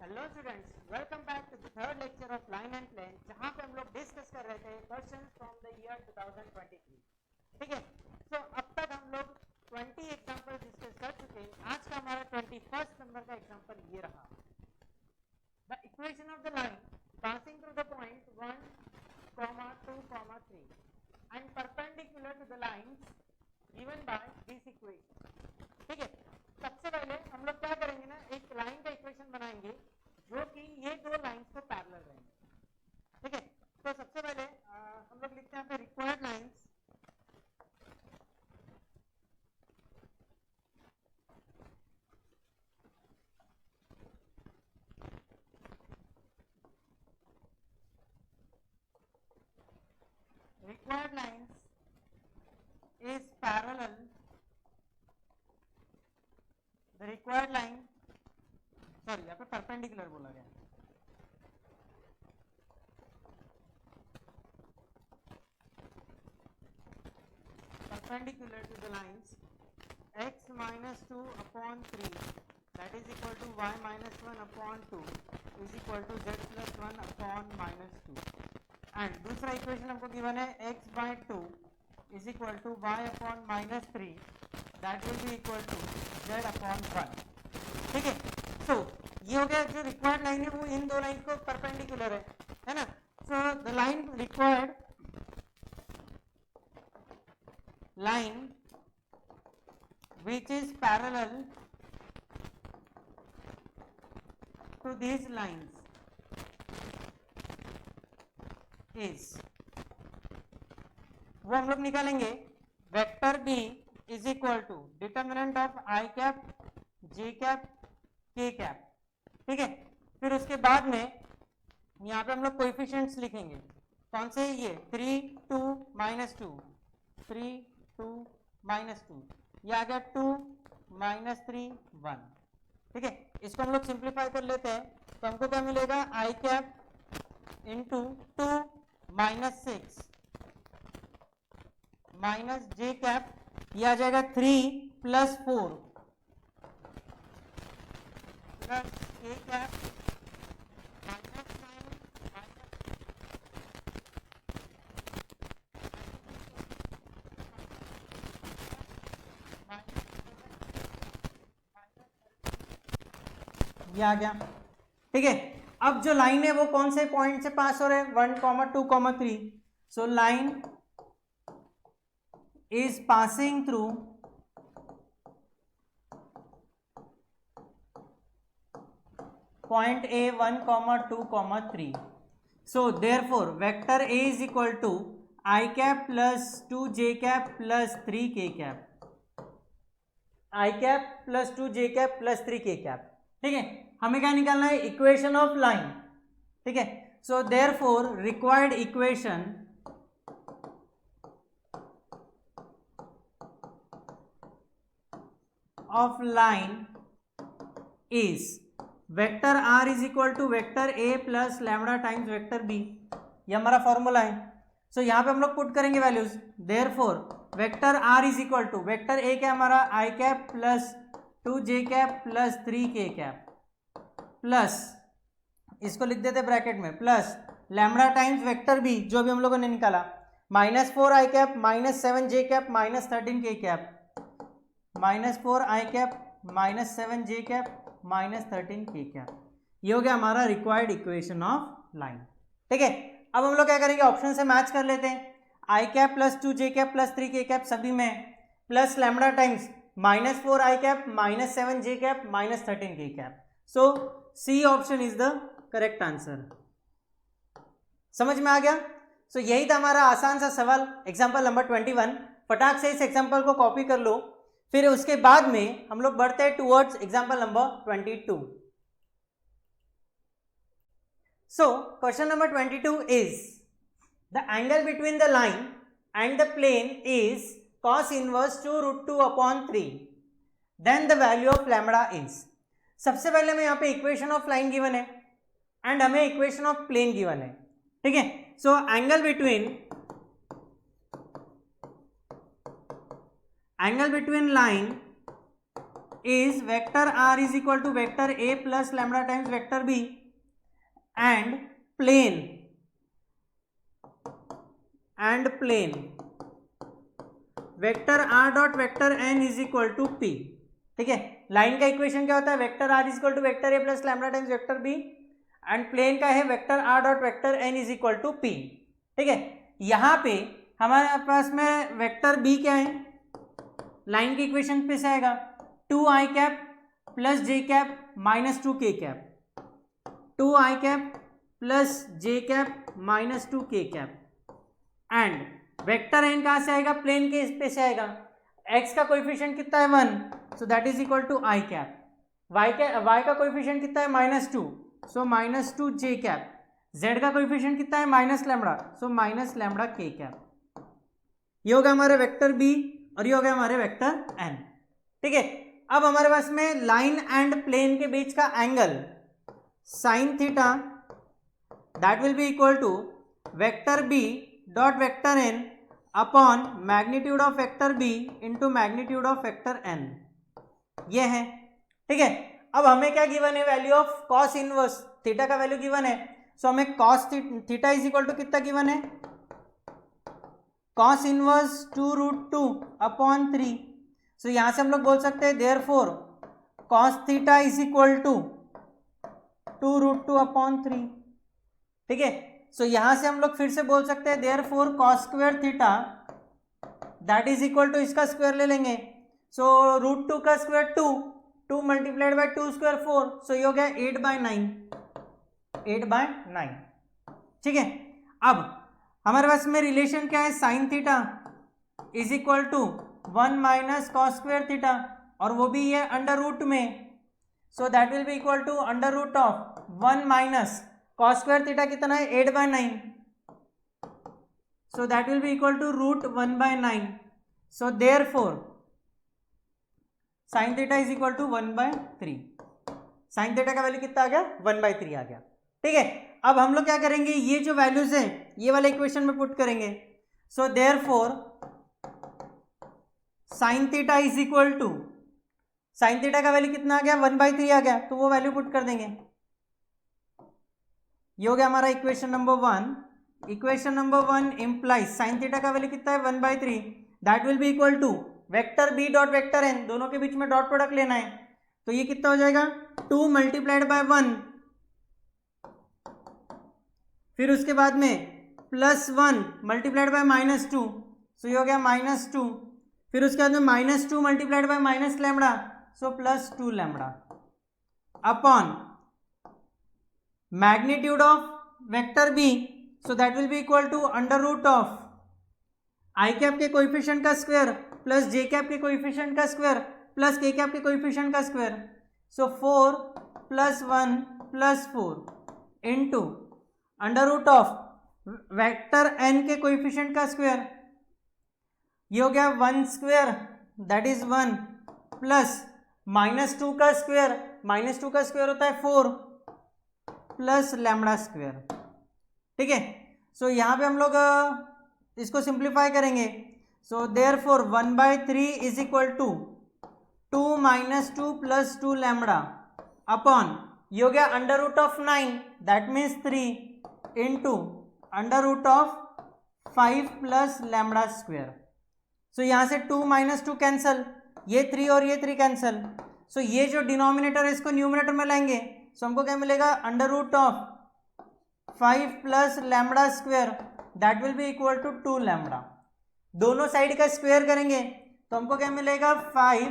Hello students, welcome back to the third lecture of line and plane, जहां पे हम लोग डिस्कस कर रहे थे क्वेश्चंस फ्रॉम द ईयर 2023। ठीक है, सो अब तक हम लोग 20 एग्जांपल डिस्कस कर चुके हैं। आज का हमारा 21st नंबर का एग्जांपल ये रहा। The equation of the line passing through the point 1, 2, 3 and perpendicular to the lines given by this equation. ठीक है, सबसे पहले हम लोग क्या करेंगे ना, एक लाइन का इक्वेशन बनाएंगे जो कि ये दो लाइंस को पैरेलल रहेंगे। ठीक है, तो सबसे पहले हम लोग लिखते हैं required lines is parallel, the required line, sorry यहाँ पे परपेंडिकुलर बोला गया, perpendicular to the lines x minus 2 upon 3 that is equal to y minus 1 upon 2 is equal to z plus 1 upon minus 2 and दूसरा equation हमको given है x by 2 is equal to y upon minus 3 that will be equal to z upon 1। ठीक है, so ये हो गया, जो required line है वो इन दो लाइन को परपेंडिकुलर है ना। So the line required line which is parallel to these lines is, वो हम लोग निकालेंगे vector b is equal to determinant of i cap, j cap, k cap. ठीक है, फिर उसके बाद में यहाँ पे हम लोग कोएफिशिएंट्स लिखेंगे। कौन से? ये 3, 2, -2, 3, 2, -2, ये आ गया 2, -3, 1। ठीक है, इसको हम लोग सिंप्लीफाई कर लेते हैं तो हमको क्या मिलेगा, आई कैप इंटू 2 -6 माइनस जे कैप, ये आ जाएगा 3 + 4 प्लस के कैप ये आ गया। ठीक है, अब जो लाइन है वो कौन से पॉइंट से पास हो रहे हैं, 1, 2, 3। So line is passing through point A 1, 2, 3। So therefore vector A is equal to I cap plus 2 J cap plus 3 K cap, I cap plus 2 J cap plus 3 K cap. ठीक है, हमें क्या निकालना है, equation of line. ठीक है, so therefore required equation of line is vector r is equal to vector a plus lambda times vector b। ये हमारा फॉर्मूला है। सो यहाँ पे हम लोग पुट करेंगे values. Therefore vector r is equal to vector a क्या हमारा I cap plus 2 J cap plus 3 K cap plus, इसको लिख देते ब्रैकेट में, plus lambda times vector B जो भी हम लोगों ने निकाला, -4 I cap, -7 J cap, -13 K cap, -4 I cap, -7 J cap, -13 K cap. ये हो गया हमारा रिक्वायर्ड इक्वेशन ऑफ लाइन। ठीक है, अब हम लोग क्या करेंगे, ऑप्शन से मैच कर लेते हैं। I cap plus 2 J cap plus 3 K cap सभी में, plus lambda times -4 I cap, -7 J cap, -13 K cap. So C option is the correct answer. समझ में आ गया? सो यही था हमारा आसान सा सवाल, एग्जांपल नंबर 21। फटाक से इस एग्जांपल को कॉपी कर लो, फिर उसके बाद में हम लोग बढ़ते हैं towards example number 22। So question number 22 is the angle between the line and the plane is cos inverse 2√2/3, then the value of lambda is. सबसे पहले में यहाँ पे इक्वेशन ऑफ लाइन गिवन है एंड हमें इक्वेशन ऑफ प्लेन गिवन है। ठीक है, so angle between line is vector R is equal to vector A plus lambda times vector B and plane vector R dot vector N is equal to P. ठीक है, line का equation क्या होता है, vector R is equal to vector A plus lambda times vector B and plane का है vector R dot vector N is equal to P. ठीक है, यहाँ पे हमारे पास में वेक्टर बी क्या है, लाइन के इक्वेशन पे से आएगा 2i cap plus J cap minus 2k cap, 2i cap plus J cap minus 2k cap and vector N कहाँ से आएगा, प्लेन के इस पे से आएगा, x का कोएफिशिएंट कितना है 1, so that is equal to I cap, y का कोएफिशिएंट कितना है -2, सो -2 जे कैप, z का कोएफिशिएंट कितना है minus lambda, so minus lambda k cap. ये होगा हमारे वेक्टर b और ये होगा हमारे वेक्टर n। ठीक है, अब हमारे पास में लाइन एंड प्लेन के बीच का angle sine theta that will be equal to vector b dot vector n upon magnitude of vector b into magnitude of vector n, ये है। ठीक है, अब हमें क्या गिवन है, value of cos inverse theta का वैल्यू गिवन है, सो हमें cos theta is equal to कितना गिवन है, कॉस इनवर्स 2√2 अपॉन 3। सो यहां से हम लोग बोल सकते हैं therefore cos theta is equal to 2√2 upon 3। ठीक है, सो यहां से हम लोग फिर से बोल सकते हैं therefore cos square theta that is equal to इसका स्क्वायर ले लेंगे, सो √2 का square 2 multiplied by 2 square 4, so ये हो गया 8/9। ठीक है, अब हमारे पास में रिलेशन क्या है, sine theta is equal to 1 minus cos square theta और वो भी है अंडर रूट में, so that will be equal to under root of 1 minus cos square theta कितना है 8/9, so that will be equal to √1/9। So therefore sine theta is equal to 1/3, sine theta का value कितना आ गया 1/3 आ गया। ठीक है, अब हम लोग क्या करेंगे, ये जो वैल्यूज हैं ये वाले इक्वेशन में पुट करेंगे, so therefore sine theta is equal to, sine theta का वैल्यू कितना आ गया 1/3 आ गया, तो वो वैल्यू पुट कर देंगे, ये हो गया हमारा equation number 1। Equation number 1 implies sine theta का वैल्यू कितना है 1/3, that will be equal to vector B dot vector N, दोनों के बीच में डॉट प्रोडक्ट लेना है, तो ये कितना हो जाएगा 2 मल्टीप्लाइड बाय 1, फिर उसके बाद में +1 मल्टीप्लाइड बाय -2, सो ये हो गया -2, फिर उसके बाद में -2 multiplied by minus lambda, so +2 lambda upon magnitude of vector B, so that will be equal to under root of I cap के कोएफिशिएंट का स्क्वायर प्लस जे कैप के कोएफिशिएंट का स्क्वायर प्लस के कैप के coefficient का square, so 4 + 1 + 4 into under root of vector N के coefficient का square, ये हो गया 1 स्क्वायर दैट इज 1 प्लस -2 का स्क्वायर, -2 का स्क्वायर होता है 4 प्लस लैम्डा स्क्वायर। ठीक है, सो यहाँ पे हम लोग इसको सिंप्लीफाई करेंगे, so therefore 1/3 is equal to 2 - 2 + 2 lambda upon, ये हो गया under root of 9 that means 3 into under root of 5 plus lambda square. So यहाँ से 2 - 2 कैंसल, ये 3 और ये 3 कैंसल, सो ये जो डिनोमिनेटर है इसको न्यूमरेटर में लाएंगे, सो हमको क्या मिलेगा under root of 5 plus lambda square that will be equal to 2 lambda. दोनों साइड का स्क्वायर करेंगे तो हमको क्या मिलेगा 5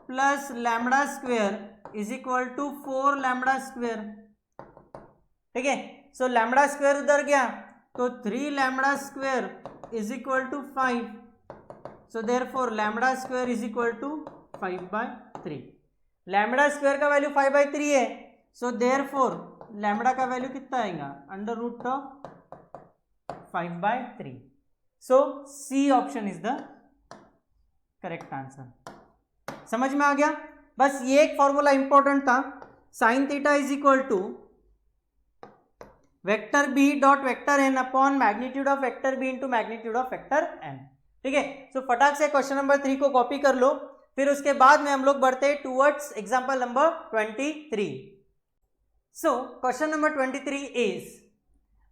plus lambda square is equal to 4 lambda square. ठीक है, सो लैम्डा स्क्वायर उधर गया तो 3 lambda square is equal to 5, so therefore lambda square is equal to 5/3। Lambda square का वैल्यू 5/3 है, सो देयरफॉर लैम्डा का वैल्यू कितना आएगा under root of 5/3। So C option is the correct answer. समझ में आ गया? बस ये एक फॉर्मूला इंपॉर्टेंट था, sine theta is equal to vector B dot vector N upon magnitude of vector B into magnitude of vector N. ठीक है, सो फटाक से क्वेश्चन नंबर 3 को कॉपी कर लो, फिर उसके बाद में हम लोग बढ़ते हैं towards example number 23. So question number 23 is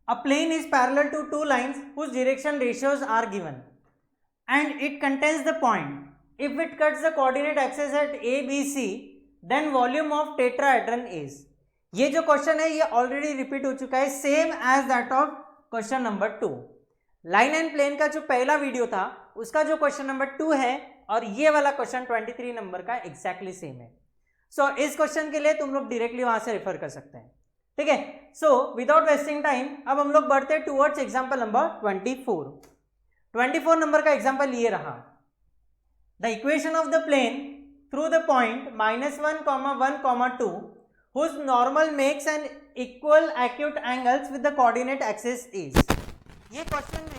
a plane is parallel to two lines whose direction ratios are given and it contains the point. If it cuts the coordinate axis at A, B, C, then volume of tetrahedron is. ये जो question है ये already repeat हो चुका है, same as that of question number 2. Line and plane का जो पहला वीडियो था उसका जो क्वेश्चन नंबर 2 है और ये वाला क्वेश्चन 23 नंबर का एग्जैक्टली सेम है. सो इस क्वेश्चन के लिए तुम लोग डायरेक्टली वहां से रेफर कर सकते हैं. ठीक है. सो विदाउट वेस्टिंग टाइम अब हम लोग बढ़ते हैं टूवर्ड्स एग्जाम्पल नंबर 24. 24 नंबर का एग्जाम्पल ये रहा. The equation of the plane through the point -1, 1, 2 whose normal makes an equal acute angles with the coordinate axis is. ये क्वेश्चन में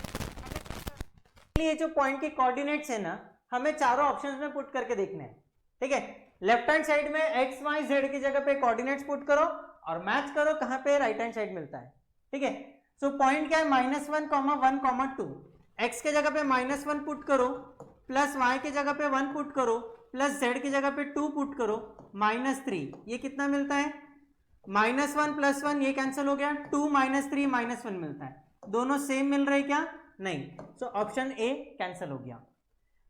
ये जो पॉइंट के कोऑर्डिनेट्स है ना हमें चारों ऑप्शंस में पुट करके देखने हैं. ठीक है. लेफ्ट हैंड साइड में एक्स वाई जेड की जगह पे कोऑर्डिनेट्स पुट करो और मैच करो कहां पे राइट हैंड साइड मिलता है. ठीक है. सो पॉइंट क्या है -1, 1, 2. एक्स के जगह पे -1 पुट करो, प्लस वाई के जगह पे 1 पुट करो, प्लस जेड की जगह पे 2 पुट करो, -3. ये कितना मिलता है? -1 + 1 ये कैंसिल हो गया, 2 - 3 -1 मिलता है. दोनों सेम मिल रहे क्या? नहीं. सो ऑप्शन ए कैंसिल हो गया.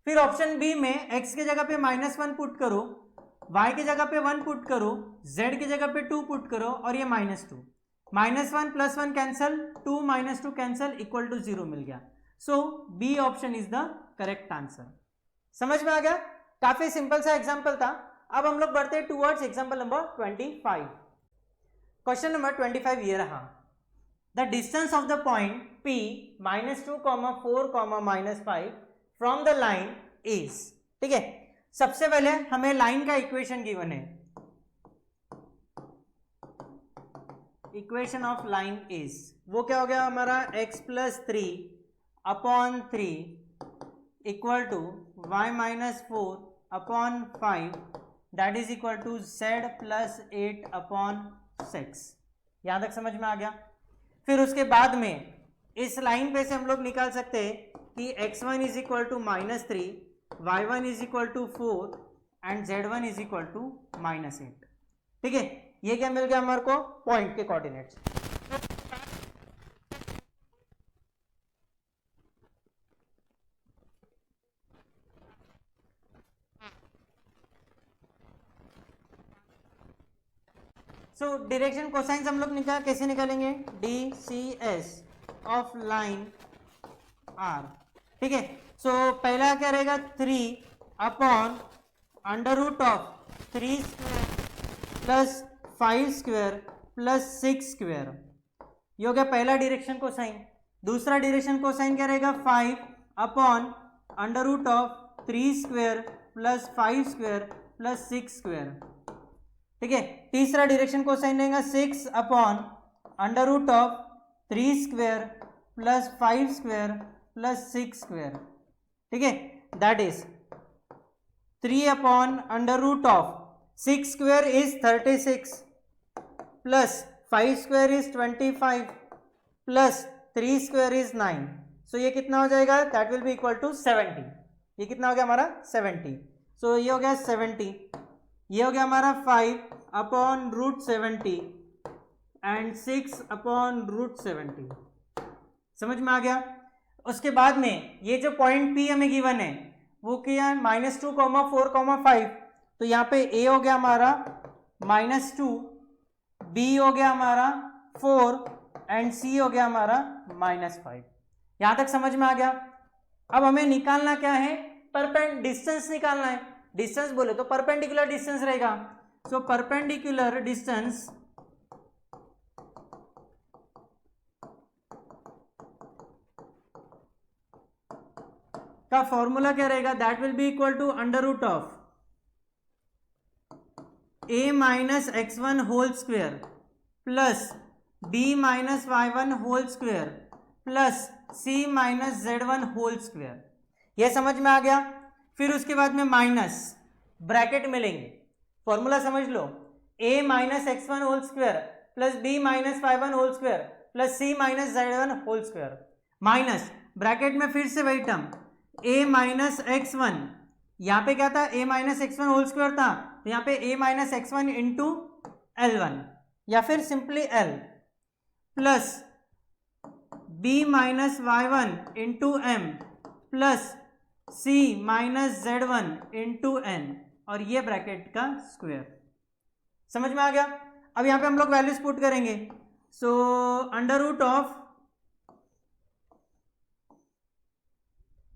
फिर ऑप्शन बी में x की जगह पे -1 पुट करो, y की जगह पे 1 पुट करो, z की जगह पे 2 पुट करो और ये -2. -1 + 1 कैंसिल, 2 - 2 कैंसिल, इक्वल टू 0 मिल गया. So B option is the correct answer. समझ में आ गया? काफी सिंपल सा एग्जाम्पल था. अब हम लोग बढ़ते हैं towards example number 25. Question number 25 ये रहा. The distance of the point P -2, 4, -5 from the line is. ठीक है. सबसे पहले हमें लाइन का इक्वेशन गिवन है. इक्वेशन ऑफ लाइन इज वो क्या हो गया हमारा? x + 3/3 equal to y - 4/5 that is equal to z + 8/6. यहां तक समझ में आ गया? फिर उसके बाद में इस लाइन पे से हम लोग निकाल सकते हैं कि x1 = -3, y1 = 4 एंड z1 = -8. ठीक है. ये क्या मिल गया हमारे को? पॉइंट के कोऑर्डिनेट्स. सो डायरेक्शन कोसाइंस हम लोग कैसे निकालेंगे? DCS of line R. ठीक है. सो पहला क्या रहेगा? 3/√3² + 5² + 6². ये हो गया पहला डायरेक्शन कोसाइन. दूसरा डायरेक्शन कोसाइन क्या रहेगा? 5/√3² + 5² + 6². ठीक है. तीसरा डायरेक्शन कोसाइन रहेगा 6/√3² + 5² + 6². ठीक है. That is 3/√6² is 36 + 5² is 25 + 3² is 9. So ये कितना हो जाएगा? That will be equal to 70. ये कितना हो गया हमारा? 70. सो ये हो गया 70. ये हो गया हमारा 5/√70 एंड 6/√70. समझ में आ गया? उसके बाद में ये जो पॉइंट P हमें गिवन है वो क्या है? -2, 4, 5. तो यहाँ पे A हो गया हमारा -2, B हो गया हमारा 4 एंड C हो गया हमारा -5. यहां तक समझ में आ गया? अब हमें निकालना क्या है? डिस्टेंस निकालना है. डिस्टेंस बोले तो परपेंडिकुलर डिस्टेंस रहेगा. सो परपेंडिकुलर डिस्टेंस का फॉर्मूला क्या रहेगा? That will be equal to √A - x1 whole square plus b - y1 whole square plus c - z1 whole square. यह समझ में आ गया? फिर उसके बाद में माइनस ब्रैकेट मिलेंगे. फॉर्मूला समझ लो. a - x1 whole square plus b - y1 whole square plus c - z1 whole square minus bracket में फिर से वही टर्म a - x1 यहाँ पे क्या था, a minus x one whole square था, तो यहाँ पे a minus x one into L1 या फिर simply L plus b minus Y one into M plus c minus z1 into n और ये ब्रैकेट का स्क्वायर। समझ में आ गया? अब यहां पे हम लोग वैल्यूज पुट करेंगे। So under root of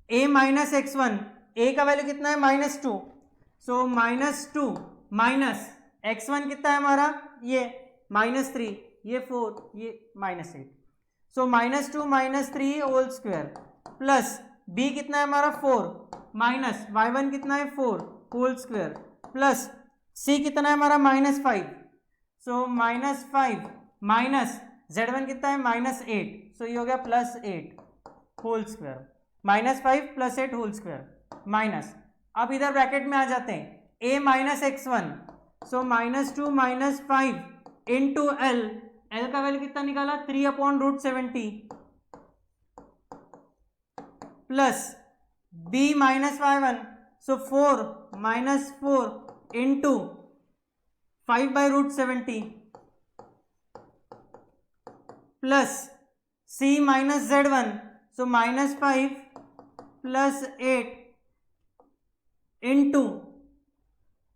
a minus x one, a का वैल्यू कितना है -2, सो -2 माइनस एक्स वन कितना है हमारा, ये -3, ये 4, ये -8, सो -2 -3 होल स्क्वायर प्लस b कितना है हमारा 4 माइनस y1 कितना है 4 होल स्क्वायर प्लस c कितना है हमारा -5, सो -5 माइनस z1 कितना है -8, सो ये हो गया +8 whole square, -5 + 8 whole square minus, अब इधर ब्रैकेट में आ जाते हैं a minus x one, so -2 -5 into L का वैल्यू कितना निकाला 3/√70 plus b minus y1, so 4 -4 into 5/√70 plus c minus z1, so -5 plus 8 into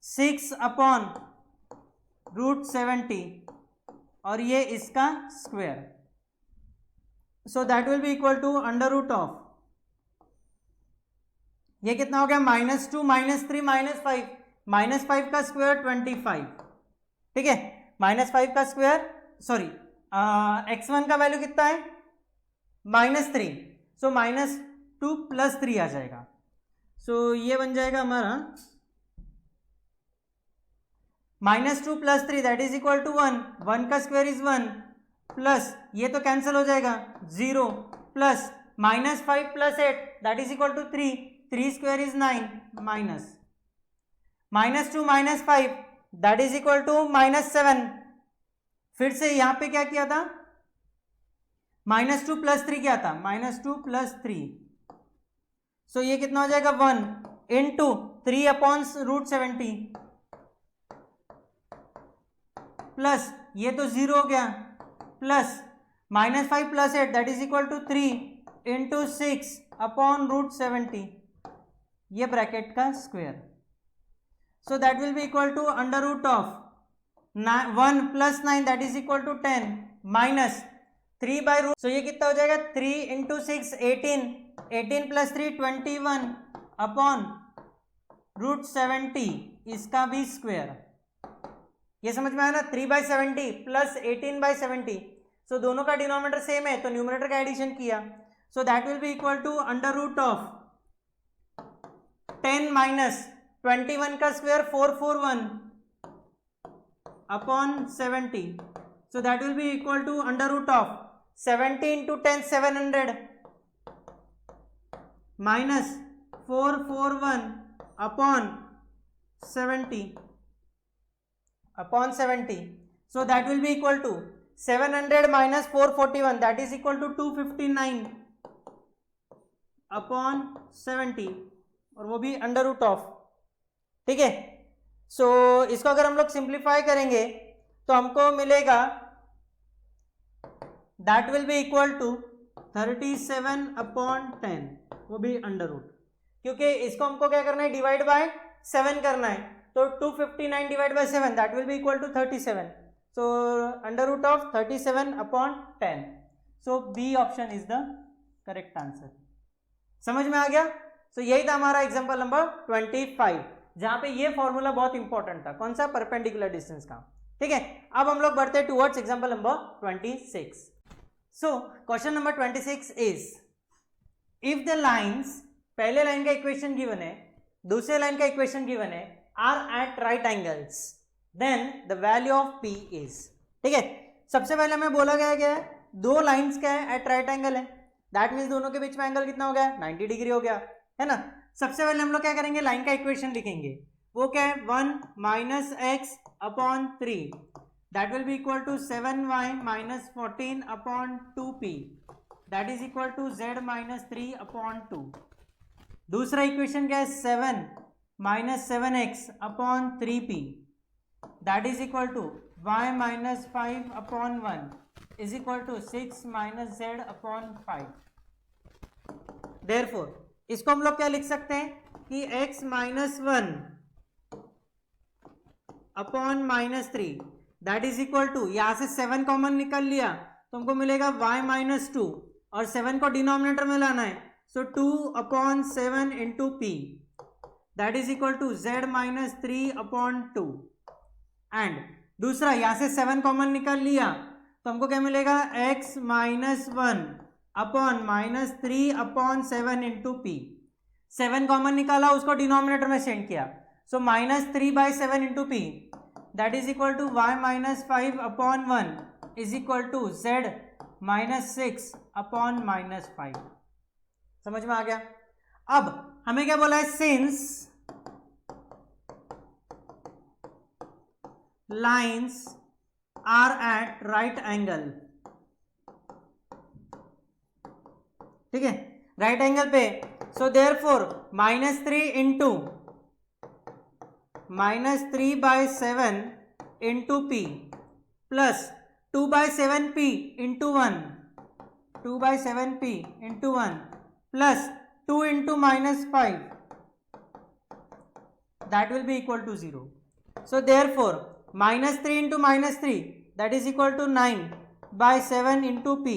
6/√70 और ये इसका square, so that will be equal to under root of, ये कितना हो गया -2 -3 -5, -5 का स्क्वायर 25, ठीक है, -5 का स्क्वायर, सॉरी x1 का वैल्यू कितना है -3, सो -2 + 3 आ जाएगा, सो ये बन जाएगा हमारा -2 + 3 दैट इज इक्वल टू 1, 1 का स्क्वायर इज 1 प्लस ये तो कैंसिल हो जाएगा 0 plus -5 + 8 that is equal to 3, 3 square is 9 minus -2 -5 that is equal to -7, फिर से यहां पे क्या किया था -2 + 3 क्या था -2 + 3, सो ये कितना हो जाएगा 1 इंटू 3/√70 प्लस ये तो 0 हो गया plus -5 + 8 that is equal to 3 into 6/√70 ये ब्रैकेट का square, so that will be equal to under root of 1 + 9 that is equal to 10 minus 3/√, सो ये कितना हो जाएगा 3 इंटू 6 18, 18 + 3 21/√70 इसका भी स्क्वायर, ये समझ में आया ना, 3/70 प्लस 18/70, सो दोनों का डिनोमिनेटर सेम है तो न्यूमरेटर का एडिशन किया, so that will be equal to under root of 10 minus 21 का square 441/70, so that will be equal to under root of 70 into 10 700 minus 441/70 so that will be equal to 700 minus 441 that is equal to 259/70 और वो भी under root of, ठीक है। सो इसको अगर हम लोग सिंप्लीफाई करेंगे तो हमको मिलेगा that will be equal to 37/10, वो भी अंडर रूट, क्योंकि इसको हमको क्या करना है डिवाइड बाय 7 करना है, तो 259 divide by 7 that will be equal to 37, so under root of 37/10, so B option is the correct answer. समझ में आ गया? सो यही था हमारा एग्जांपल नंबर 25 जहां पे ये फॉर्मूला बहुत इंपॉर्टेंट था, कौन सा, परपेंडिकुलर डिस्टेंस का, ठीक है। अब हम लोग बढ़ते हैं towards example number 26। So question number 26 is if the lines, पहले लाइन का इक्वेशन गिवन है, दूसरे लाइन का इक्वेशन गिवन है, are at right angles then the value of p is, ठीक है। सबसे पहले हमें बोला गया है दो लाइंस क्या है एट राइट एंगल है, दैट मीन्स दोनों के बीच में एंगल कितना हो गया 90 डिग्री हो गया, है ना। सबसे पहले हम लोग क्या करेंगे, लाइन का इक्वेशन लिखेंगे, वो क्या है 1 minus x upon 3 that will be equal to 7y minus 14/2p that is equal to z minus 3/2। दूसरा इक्वेशन क्या है 7 minus 7x upon 3p that is equal to y minus 5 upon 1 is equal to 6 minus z upon 5। Therefore इसको हम लोग क्या लिख सकते हैं कि x minus 1 upon minus 3 that is equal to, यहां से 7 कॉमन निकल लिया तो हमको मिलेगा y माइनस 2 और 7 को डिनोमिनेटर में लाना है, so 2 upon 7 into p that is equal to z minus 3 upon 2। And दूसरा यहां से 7 कॉमन निकल लिया तो हमको क्या मिलेगा x minus 1 upon minus 3 upon 7 into p. 7 common निकाला, उसको डिनोमिनेटर में सेंड किया, so minus 3 by 7 into p that is equal to y minus 5 upon 1 is equal to z minus 6 upon minus 5। समझ में आ गया? अब हमें क्या बोला है, since lines are at right angle, ठीक है, राइट एंगल पे, so therefore minus 3 into minus 3 by 7 into p plus 2 by 7 p into 1, 2 by 7 p into 1 plus 2 into minus 5 that will be equal to 0। So therefore minus 3 into minus 3 that is equal to 9 by 7 into p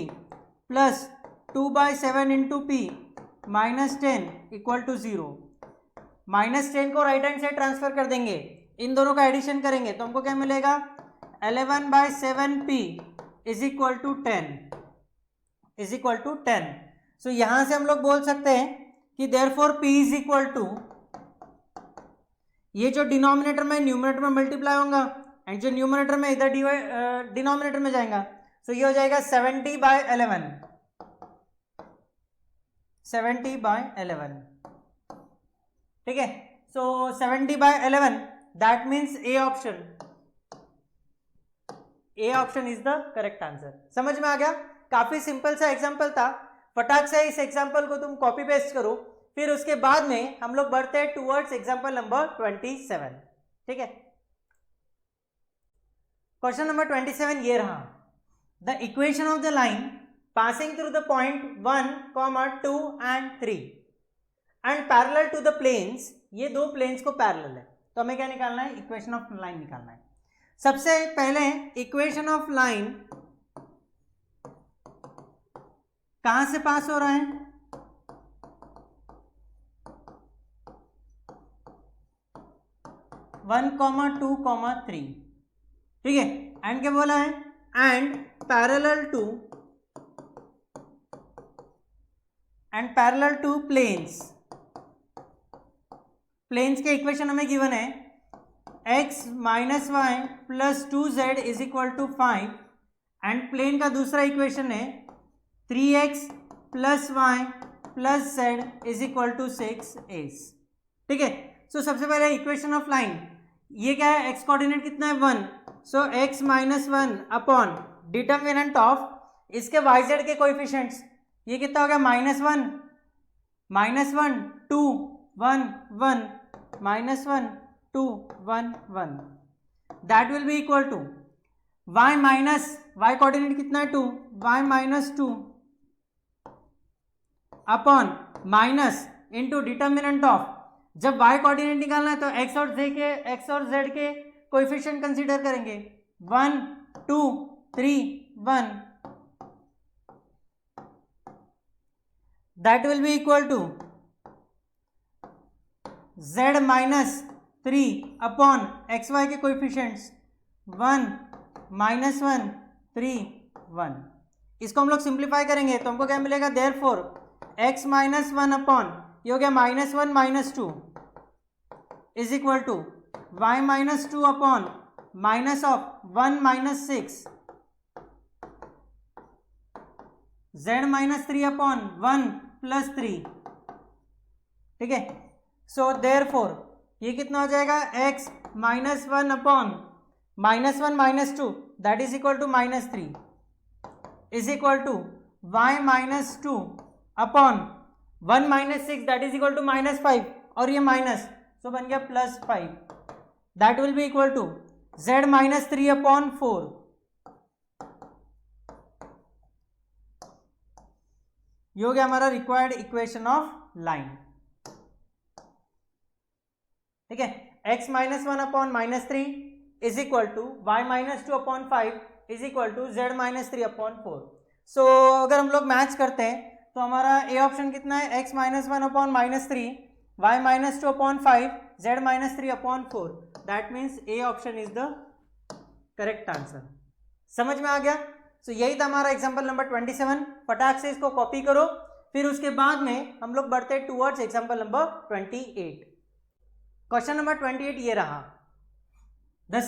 plus 2 by 7 into p minus 10 equal to 0। Minus 10 को right hand side transfer कर देंगे, इन दोनों का addition करेंगे तो हमको क्या मिलेगा 11 by 7 p is equal to 10 is equal to 10। So यहां से हम लोग बोल सकते हैं कि therefore p is equal to, ये जो डिनोमिनेटर में न्यूमरेटर में मल्टीप्लाई होगा एंड जो न्यूमरेटर में इधर डिनोमिनेटर में जाएगा, सो ये हो जाएगा 70 बाई 11, 70 बाई 11, ठीक है। सो 70 by 11 that means A option, A option is the correct answer. समझ में आ गया? काफी सिंपल सा एग्जांपल था, फटाक से इस एग्जांपल को तुम कॉपी पेस्ट करो, फिर उसके बाद में हम लोग बढ़ते हैं टुवर्ड्स एग्जांपल नंबर 27, ठीक है। क्वेश्चन नंबर 27 ये रहा, the equation of the line passing through the point 1, 2 and 3 and parallel to the planes, ये दो प्लेन्स को पैरेलल है, तो हमें क्या निकालना है, इक्वेशन ऑफ लाइन निकालना है। सबसे पहले इक्वेशन ऑफ लाइन कहां से पास हो रहा है, वन कॉमा 2, 3, ठीक है। एंड क्या बोला है, and parallel to planes, planes के इक्वेशन हमें गिवन है x minus y plus 2z is equal to 5 and plane का दूसरा इक्वेशन है 3x plus y plus z is equal to 6a, ठीक है। सो सबसे पहले इक्वेशन ऑफ लाइन, ये क्या है, x कोऑर्डिनेट कितना है 1, सो x minus 1 upon determinant of इसके yz के कोएफिशिएंट्स, ये कितना हो गया -1, -1 2 1 1 -1 2 1 1 that will be equal to y minus, y coordinate कितना है 2, y minus 2 upon minus into determinant of, जब y कोऑर्डिनेट निकालना है तो x और z के कोएफिशिएंट कंसीडर करेंगे 1 2 3 1 that will be equal to z minus 3 upon x y के कोएफिशिएंट्स 1 -1 3 1। इसको हम लोग सिंप्लीफाई करेंगे तो हमको क्या मिलेगा, देयरफॉर x माइनस 1 अपॉन ये हो गया -1 -2 is equal to y minus 2 upon minus of 1 - 6 z minus 3 upon 1 + 3, ठीक है। सो देयरफॉर ये कितना हो जाएगा, x minus 1 upon -1 - 2 that is equal to -3 is equal to y minus 2 upon 1 - 6 that is equal to -5 और ये माइनस, सो बन गया +5, that will be equal to z minus 3/4, ये हो गया हमारा रिक्वायर्ड इक्वेशन ऑफ लाइन। ठीक है, x minus 1/-3 is equal to y minus 2/5 is equal to z minus 3/4। So अगर हम लोग मैच करते हैं तो हमारा ए ऑप्शन कितना है, x minus 1/-3, y minus 2/5, z minus 3/4, that means A option is the correct answer. समझ में आ गया? सो यही था हमारा एग्जाम्पल नंबर 27। फटाक से इसको कॉपी करो, फिर उसके बाद में हम लोग बढ़ते हैं towards example number 28। Question number 28 ये रहा, the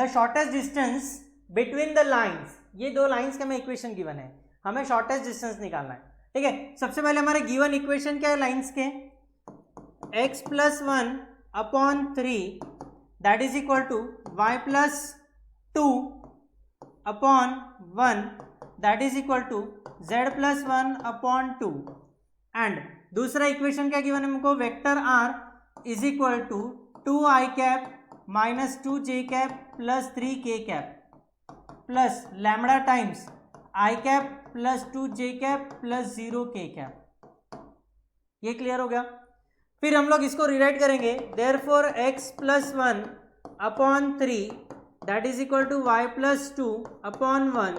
shortest distance between the lines, ये दो लाइन्स का हमें इक्वेशन गिवन है, हमें शॉर्टेस्ट डिस्टेंस निकालना है। ठीक है, सबसे पहले हमारे गिवन इक्वेशन क्या है लाइन्स के, x + 1/3 that is equal to y + 2/1 that is equal to z + 1/2, and दूसरा इक्वेशन क्या गिवन है हमको, vector r is equal to 2i minus 2j plus 3k plus lambda times i plus 2j plus 0k। ये clear हो गया? फिर हम लोग इसको रिराइट करेंगे, therefore x + 1/3 that is equal to y + 2/1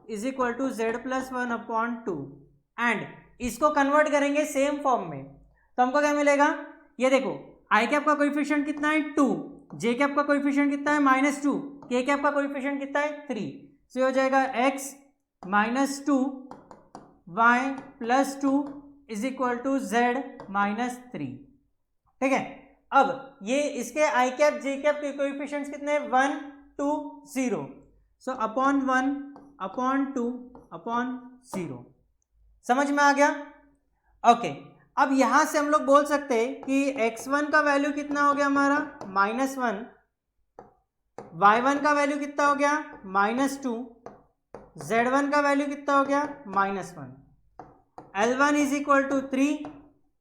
is equal to z + 1/2, and इसको convert करेंगे सेम फॉर्म में, तो हमको क्या मिलेगा, ये देखो i का कोएफिशिएंट कितना है 2, j का कोएफिशिएंट कितना है -2, k का कोएफिशिएंट कितना है 3, सो हो जाएगा x - 2 y + 2 is equal to z - 3। ठीक है, अब ये इसके i j के कोएफिशिएंट्स कितने हैं 1 2 0, सो अपॉन 1 अपॉन 2 अपॉन 0। समझ में आ गया? ओके, अब यहां से हम लोग बोल सकते हैं कि x1 का वैल्यू कितना हो गया हमारा -1, y1 का वैल्यू कितना हो गया -2, z1 का वैल्यू कितना हो गया -1, L1 is equal to 3,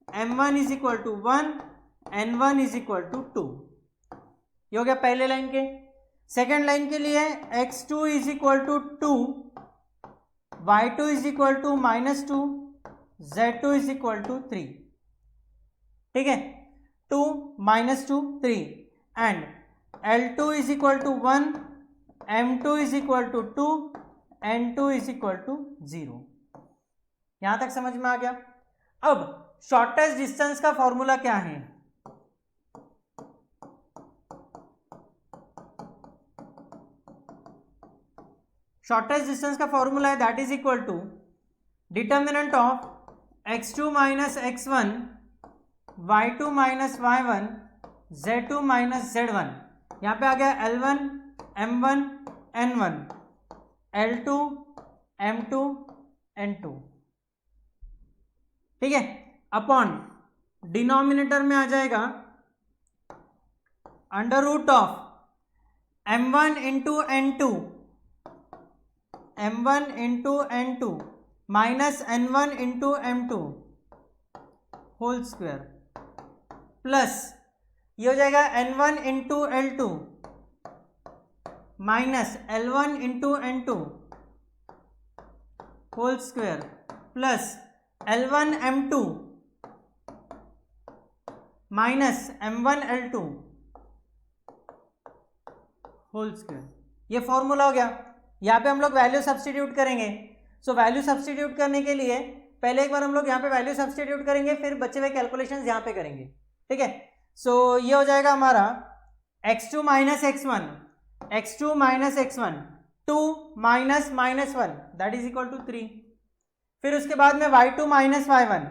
M1 is equal to 1, N1 is equal to 2। ये हो गया पहले लाइन के। सेकेंड लाइन के लिए x2 is equal to 2, y2 is equal to -2, z2 is equal to 3। ठीक है, 2 -2 3, and L2 is equal to 1, M2 is equal to 2, N2 is equal to 0। यहां तक समझ में आ गया? अब शॉर्टेस्ट डिस्टेंस का फॉर्मूला क्या है, शॉर्टेस्ट डिस्टेंस का फॉर्मूला है that is equal to determinant of x2 minus x1, y2 minus y1, z2 minus z1। यहाँ पे आ गया L1 M1 N1, L2 M2 N2। ठीक है, अपॉन डिनोमिनेटर में आ जाएगा under root of M1 into N2, M1 into N2 minus N1 into M2 whole square, plus ये हो जाएगा N1 into L2 minus L1 into N2 whole square, plus L1 M2 minus M1 L2 whole square. ये formula हो गया। यहाँ पे हम लोग वैल्यू सब्सटीट्यूट करेंगे। सो वैल्यू सब्सटीट्यूट करने के लिए पहले एक बार हम लोग यहाँ पे वैल्यू सब्सटीट्यूट करेंगे, फिर बचे हुए कैलकुलेशंस यहाँ पे करेंगे। ठीक है, सो ये हो जाएगा हमारा x2 minus x1, x2 minus x1 2 minus -1 that is equal to 3। फिर उसके बाद में y2 minus y1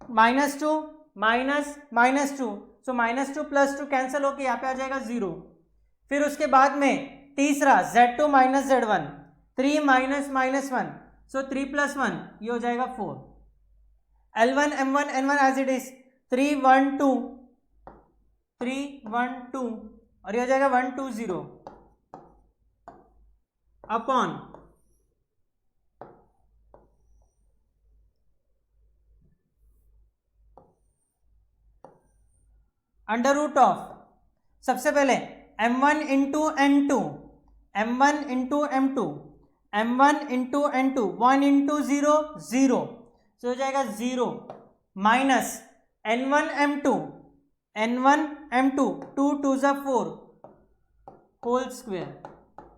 -2 minus -2, so -2 plus 2 cancel होके यहाँ पे आ जाएगा 0। फिर उसके बाद में तीसरा z2 माइनस z1 3 माइनस -1, सो 3 + 1 ये हो जाएगा 4। L1 M1 N1 as it is 3 1 2 3 1 2 और ये हो जाएगा 1 2 0 अपॉन अंडर रूट ऑफ सबसे पहले m1 into n2, m1 into m2, m1 into n2, 1 into 0 0, तो हो जाएगा 0 minus n1 m2, n1 m2 2 2 ज़ा 4 whole square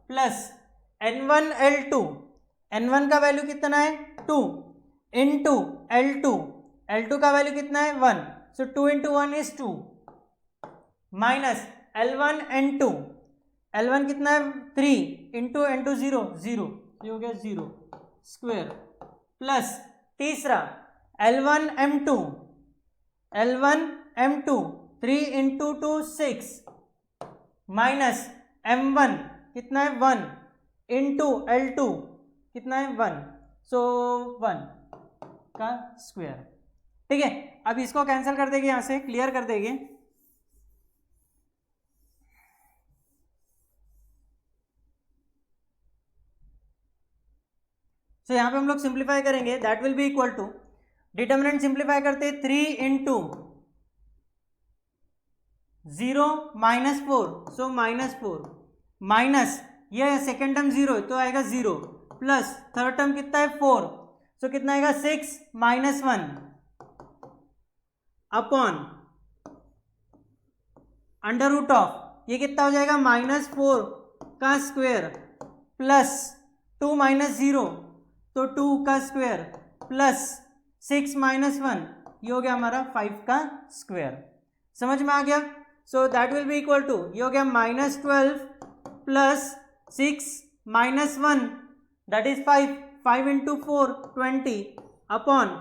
plus n1 l2, n1 का वैल्यू कितना है 2 इंटू l2, l2 का वैल्यू कितना है 1, सो 2 into 1 is 2 minus L1 N2, L1 कितना है 3 इंटू N2 0 0, ये हो गया 0 स्क्वेयर प्लस तीसरा L1 M2, L1 M2 3 into 2 6 minus M1 कितना है 1 इंटू L2 कितना है 1, सो 1 का स्क्वेयर। ठीक है, अब इसको कैंसिल कर देंगे, यहां से क्लियर कर देंगे। सो यहाँ पे हम लोग सिंप्लीफाई करेंगे, that will be equal to, determinant simplify करते 3 into 0 minus 4, so minus 4 minus ये सेकेंड टर्म 0 तो आएगा 0 प्लस थर्ड टर्म कितना है 4, सो कितना आएगा 6 minus 1 upon under root of ये कितना हो जाएगा -4 का स्क्वायर प्लस 2 माइनस 0 तो 2 का स्क्वायर प्लस 6 माइनस 1, ये हो गया हमारा 5 का स्क्वायर। समझ में आ गया? So that will be equal to, ये हो गया -12 plus 6 minus 1 that is 5, 5 into 4 20 upon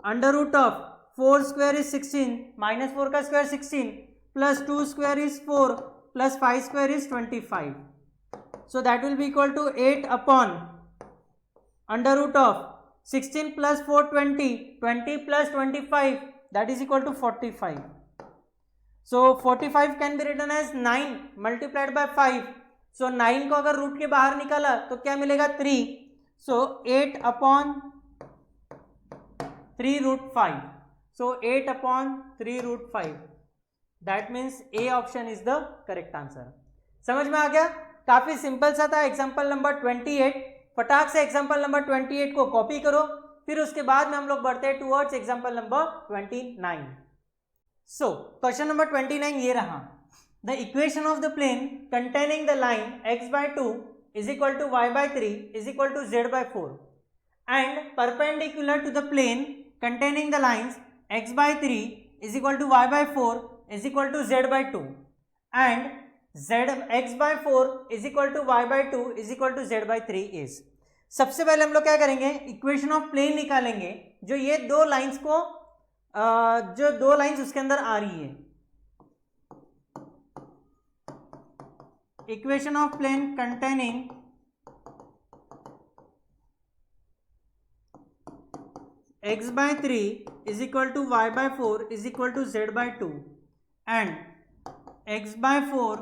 under root of 4 square is 16, -4 का square 16 plus 2 square is 4 plus 5 square is 25, so that will be equal to 8 upon under root of 16 plus 4 20, 20 plus 25 that is equal to 45, so 45 can be written as 9 multiplied by 5, so 9 को अगर root के बाहर निकाला तो क्या मिलेगा 3, so 8 upon 3 root 5, so 8 upon 3 root 5, that means A option is the correct answer. समझ में आ गया? काफी सिंपल सा था एग्जाम्पल नंबर 28। फटाक से एग्जाम्पल नंबर 28 को कॉपी करो, फिर उसके बाद में हम लोग बढ़ते हैं towards example number 29। So question number 29 ये रहा, the equation of the plane containing the line x/2 is equal to y/3 is equal to z/4 and perpendicular to the plane containing the lines x/3 is equal to y/4 is equal to z/2 and x/4 is equal to y/2 is equal to z/3 is. सबसे पहले हम लोग क्या करेंगे, equation of plane निकालेंगे, जो ये दो लाइंस को जो दो लाइंस उसके अंदर आ रही है। Equation of plane containing x/3 is equal to y/4 is equal to z/2 and x/4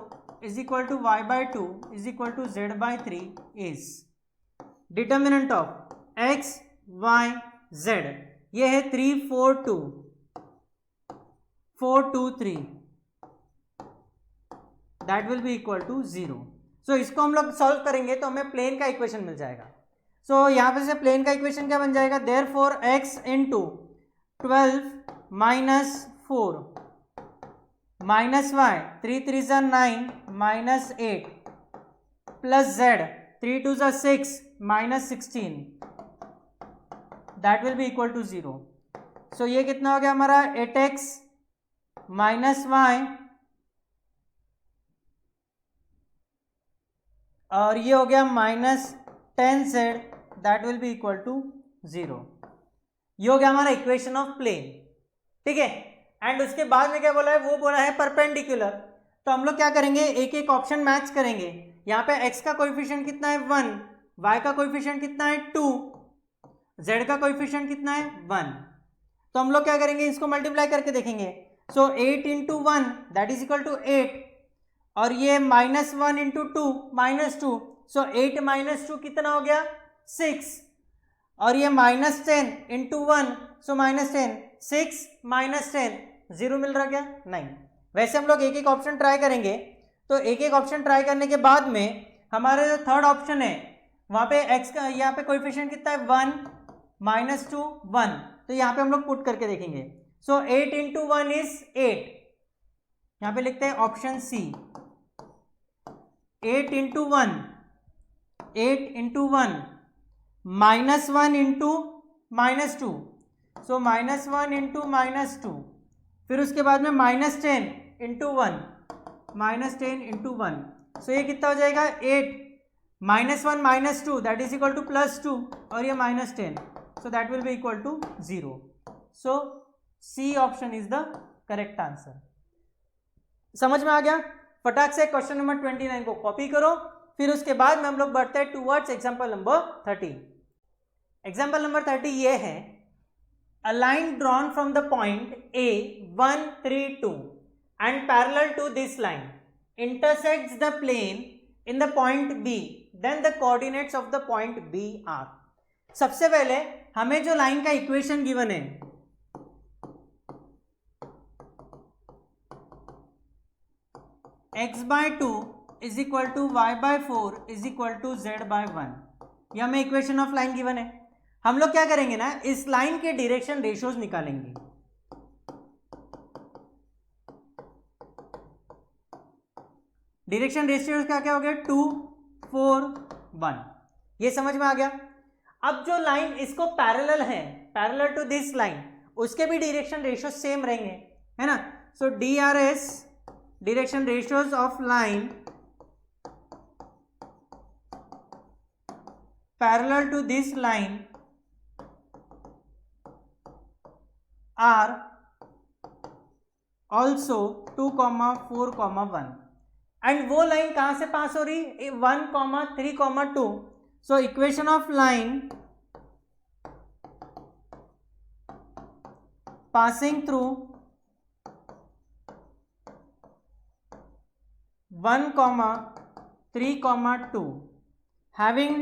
is equal to y/2 is equal to z/3 is determinant of x, y, z, ये है 3 4 2 4 2 3, that will be equal to 0। सो इसको हम लोग solve करेंगे तो हमें plane का equation मिल जाएगा। सो यहाँ पे से प्लेन का इक्वेशन क्या बन जाएगा, therefore x into 12 minus 4 minus y 3 3 ज़ा 9 माइनस 8 प्लस जेड 3 2 ज़ा 6 minus 16 that will be equal to 0। सो ये कितना हो गया हमारा 8x माइनस वाई और ये हो गया minus 10z that will be equal to 0। ये हो गया हमारा इक्वेशन ऑफ प्लेन। ठीक है, एंड उसके बाद में क्या बोला है, वो बोला है परपेंडिकुलर। तो हम लोग क्या करेंगे, एक एक ऑप्शन मैच करेंगे। यहाँ पे x का कोएफिशिएंट कितना है 1, y का कोएफिशिएंट कितना है 2, z का कोएफिशिएंट कितना है 1। तो हम लोग क्या करेंगे, इसको मल्टीप्लाई करके देखेंगे। So 8 into 1 that is equal to 8 और ये -1 इंटू 2 -2, सो 8 माइनस 2 कितना हो गया 6 और ये -10 इंटू 1 सो -10, 6 माइनस 10 0 मिल रहा क्या, नहीं। वैसे हम लोग एक एक ऑप्शन ट्राई करेंगे, तो एक एक ऑप्शन ट्राई करने के बाद में हमारा जो थर्ड ऑप्शन है वहां पे x का यहाँ पे कोएफिशिएंट कितना है 1 -2 1, तो यहाँ पे हम लोग पुट करके देखेंगे। सो 8 × 1 इज 8, यहाँ पे लिखते हैं ऑप्शन सी 8 × 1 -1 × -2, सो -1 × -2, फिर उसके बाद में -10 × 1 -10 × 1, सो ये कितना हो जाएगा 8 -1 -2 दैट इज इक्वल टू +2 और ये -10, so that will be equal to 0। So C option is the correct answer. समझ में आ गया? फटाक से क्वेश्चन नंबर 29 को कॉपी करो, फिर उसके बाद में हम लोग बढ़ते हैं towards example number 30। Example number 30 ये है, a line drawn from the point A 1 3 2 and parallel to this line intersects the plane in the point B, then the coordinates of the point B are। सबसे पहले हमें जो line का equation given है x/2 is equal to y/4 is equal to z/1, ये हमें equation of line given है। हम लोग क्या करेंगे ना, इस लाइन के डायरेक्शन रेशियोज निकालेंगे। डायरेक्शन रेशियोज क्या क्या हो गया 2 4 1, ये समझ में आ गया। अब जो लाइन इसको पैरेलल है, पैरेलल टू दिस लाइन, उसके भी डायरेक्शन रेशियो सेम रहेंगे, है ना। So DRS direction ratios of line parallel to this line are also 2, 4, 1, and वो लाइन कहां से पास हो रही 1, 3, 2, so equation of line passing through 1, 3, 2 having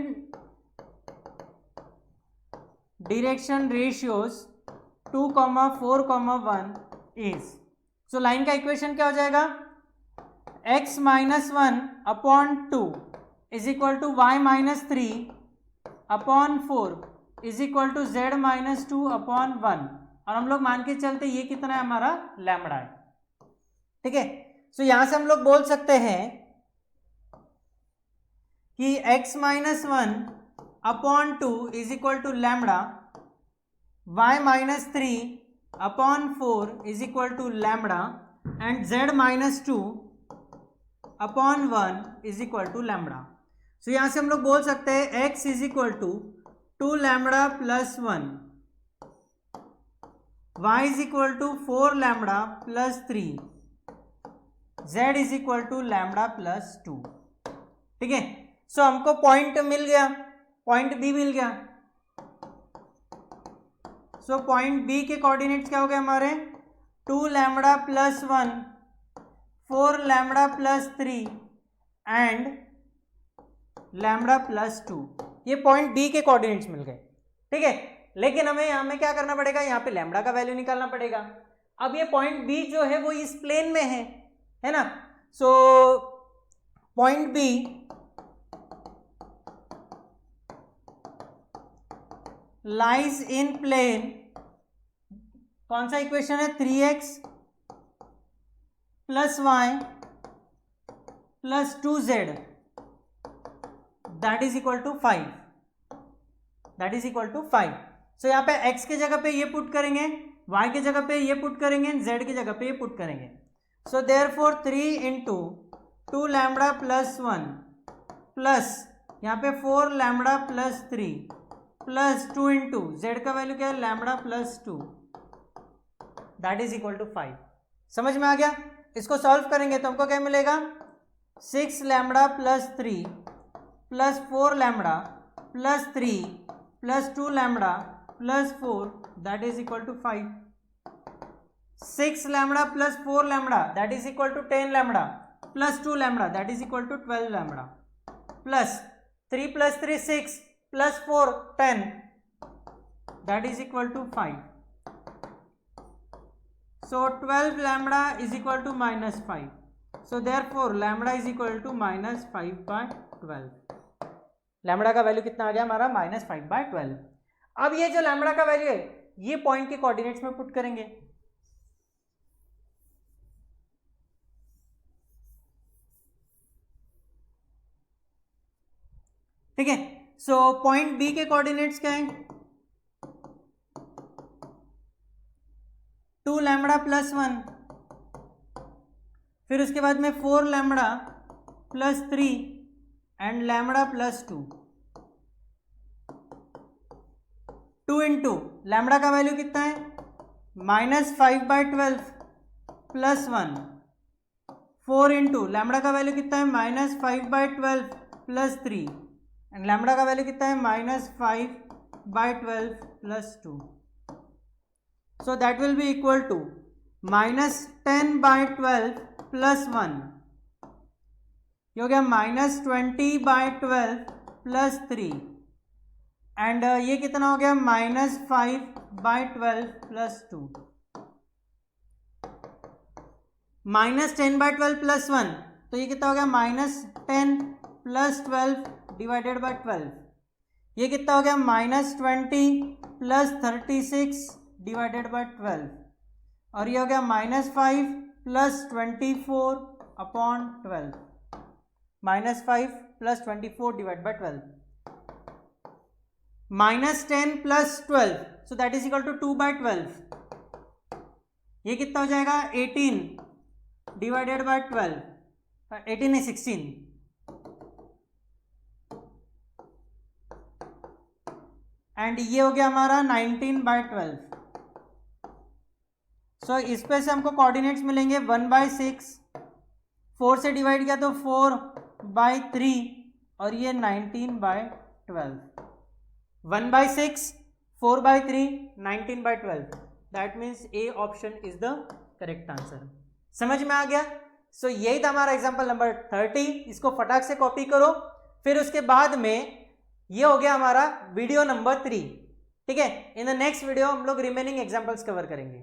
direction ratios 2, 4, 1 is, so line का इक्वेशन क्या हो जाएगा x - 1/2 is equal to y - 3/4 is equal to z - 2/1, और हम लोग मान के चलते ये कितना है हमारा लैम्बडा है, ठीक है। सो यहां से हम लोग बोल सकते हैं कि x - 1/2 is equal to lambda, y - 3/4 is equal to lambda and z - 2/1 is equal to lambda. So यहां से हम लोग बोल सकते हैं x is equal to 2 lambda plus 1, y is equal to 4 lambda plus 3, z is equal to lambda plus 2, ठीक है। सो हमको पॉइंट मिल गया, पॉइंट बी मिल गया। सो पॉइंट बी के कोऑर्डिनेट्स क्या हो गए हमारे 2 lambda plus 1, 4 lambda plus 3 and lambda plus 2, ये पॉइंट बी के कोऑर्डिनेट्स मिल गए, ठीक है। लेकिन हमें यहाँ में क्या करना पड़ेगा, यहाँ पे लैम्बडा का वैल्यू निकालना पड़ेगा। अब ये पॉइंट बी जो है वो इस प्लेन में है ना। So point B lies in plane, कौन सा इक्वेशन है 3x plus y plus 2z that is equal to 5, that is equal to 5। So यहाँ पे x के जगह पे ये पुट करेंगे, y के जगह पे ये पुट करेंगे, z की जगह पे ये पुट करेंगे। So therefore 3 × 2 lambda plus 1 plus यहाँ पे 4 लैम्बडा प्लस 3 प्लस 2 × z का वैल्यू क्या है lambda plus 2 that is equal to 5। समझ में आ गया? इसको सॉल्व करेंगे तो हमको क्या मिलेगा 6 lambda plus 3 plus 4 lambda plus 3 plus 2 lambda plus 4 that is equal to 5। 6 lambda plus 4 lambda that is equal to 10 lambda plus 2 lambda that is equal to 12 lambda plus 3 plus 3 6 plus 4 10 that is equal to 5। So 12 lambda is equal to minus 5. So therefore lambda is equal to minus 5 by 12. Lambda का value कितना आ गया हमारा minus 5 bye 12. अब ये जो lambda का value है ये पॉइंट के कोऑर्डिनेट्स में पुट करेंगे. ठीक है. सो पॉइंट बी के कोऑर्डिनेट्स क्या है? 2 लैम्बडा प्लस 1, फिर उसके बाद में 4 lambda plus 3 and lambda plus 2. 2 into lambda का वैल्यू कितना है? Minus 5 by 12 plus 1. 4 into lambda का वैल्यू कितना है? Minus 5 by 12 plus 3 and lambda का वैल्यू कितना है? Minus 5 by 12 plus 2. So that will be equal to minus 10 by 12 plus 1. ये हो गया माइनस 20 बाई 12 प्लस 3 एंड ये कितना हो गया? Minus 5 by 12 plus 2. Minus 10 by 12 plus 1 तो ये कितना हो गया? Minus 10 plus 12 divided by 12. ये कितना हो गया? माइनस 20 प्लस 36 डिवाइडेड बाई 12 और ये हो गया minus 5 plus 24 upon 12. Minus 5 plus 24 divide by 12. Minus 10 plus 12 so that is equal to 2 by 12. ये कितना हो जाएगा? 18 डिवाइडेड बाई 12. 18 है 16 एंड ये हो गया हमारा 19 बाई 12. सो इस पे से हमको कोऑर्डिनेट्स मिलेंगे 1 बाई 6, 4 से डिवाइड किया तो 4 बाई 3 और ये 19 by 12. 1 by 6, 4 by 3, 19 by 12. That means A option is the correct answer. समझ में आ गया? सो यही था हमारा एग्जाम्पल नंबर 30. इसको फटाक से कॉपी करो. फिर उसके बाद में ये हो गया हमारा वीडियो नंबर 3. ठीक है. इन द नेक्स्ट वीडियो हम लोग रिमेनिंग एग्जाम्पल्स कवर करेंगे.